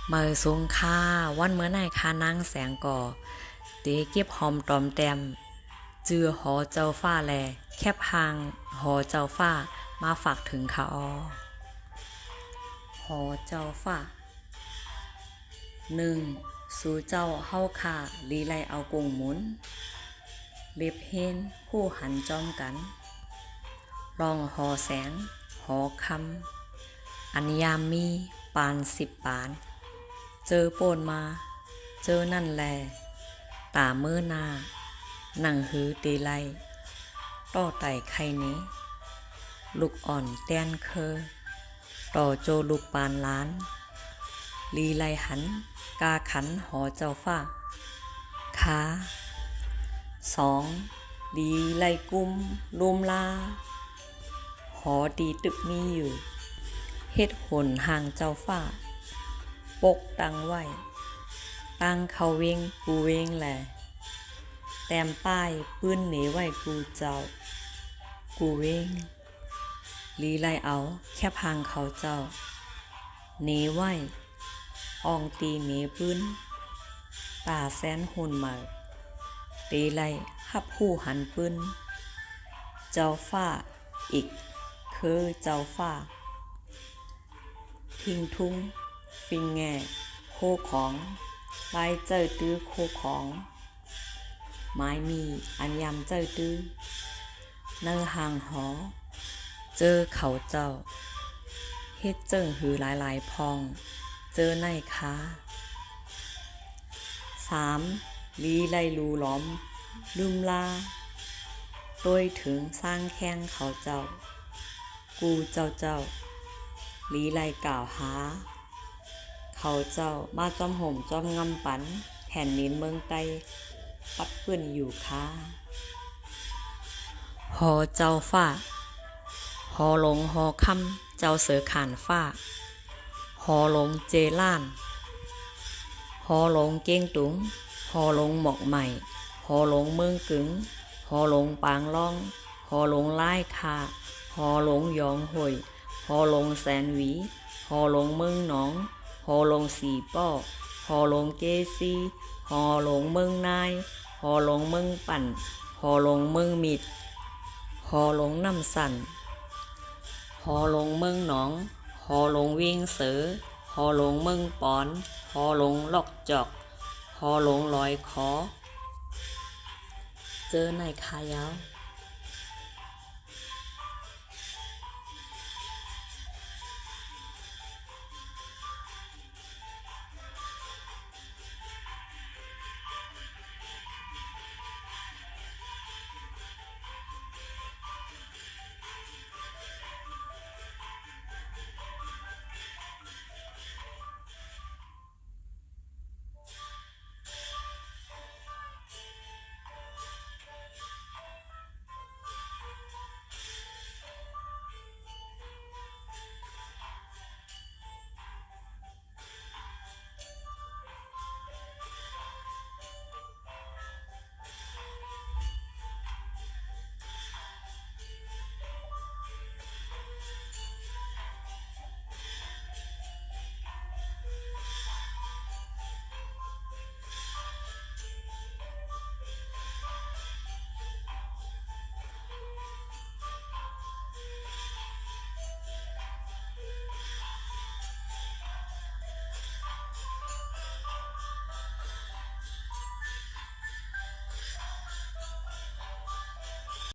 เมื่อสงค่าวันเมื่อไหนค่านางแสงก่อเตเก็บหอมตอมแต้มจือหอเจ้าฟ้าแลแคบหางหอเจ้าฟ้ามาฝากถึงค่ะอหอเจ้าฟ้าสู่เจ้าเฮาค่าลีไลเอากงหมุนเล็บเฮนผู้หันจอมกันรองหอแสงหอคำอันยามมีปาน10 ปานเจอโปนมาเจอนั่นแลตามือหน้านั่งหือตีไลต่อไต่ไข่นี้ลูกอ่อนแต้นเคอต่อโจลูกปานล้านลีไลหันกาขันหอเจ้าฟ้าขาลีไลกุมลุมลาหอดีตึกมีอยู่เฮ็ดหนห่างเจ้าฟ้าปกตั้งไว้ตั้งเขาเวงกูเวงแหละแต้มป้ายปื้นหนีไว้กูเจ้ากูเวงลีไลเอาแค่พังเขาเจ้าหนีไว้อองตีหนีปื้นตาแสนหุ่นใหม่ตีไลหับผู้หันปื้นเจ้าฟ้าอีกคือเจ้าฟ้าพิงทุ่งฟิงแง่โคของไล่เจ้าตื้อโคของไม้มีอันยำเจ้าตื้อเนื้อห่างหอเจอเขาเจ้าเฮ็ดเจิ้งหือหลายพองเจอในค้าลีไลลูล้อมลืมลาโดยถึงสร้างแข้งเขาเจ้ากูเจ้าลีไลกล่าวหาเขาเจ้ามาจอมห่มจอมงำปันแผ่นนินเมืองไตปัดปื้นอยู่ค้าหอเจ้าฟ้าหอหลงหอคำเจ้าเสือขานฟ้าหอหลงเจล้านหอหลงเก้งตุงหอหลงหมอกใหม่หอหลงเมืองกึ๋งหอหลงปางล่องหอหลงไล่คาหอหลงยองห่วยหอหลงแสนหวีหอหลงเมืองหนองหอหลงสีป้อหอหลงเกซีหอหลงเมืองนายหอหลงเมืองปั่นหอหลงเมืองมิดหอหลงน้ำสั่นหอหลงเมืองหนองหอหลงวิ่งเสือหอหลงเมืองปอนหอหลงลอกจอกหอหลงลอยคอเจอในขายาว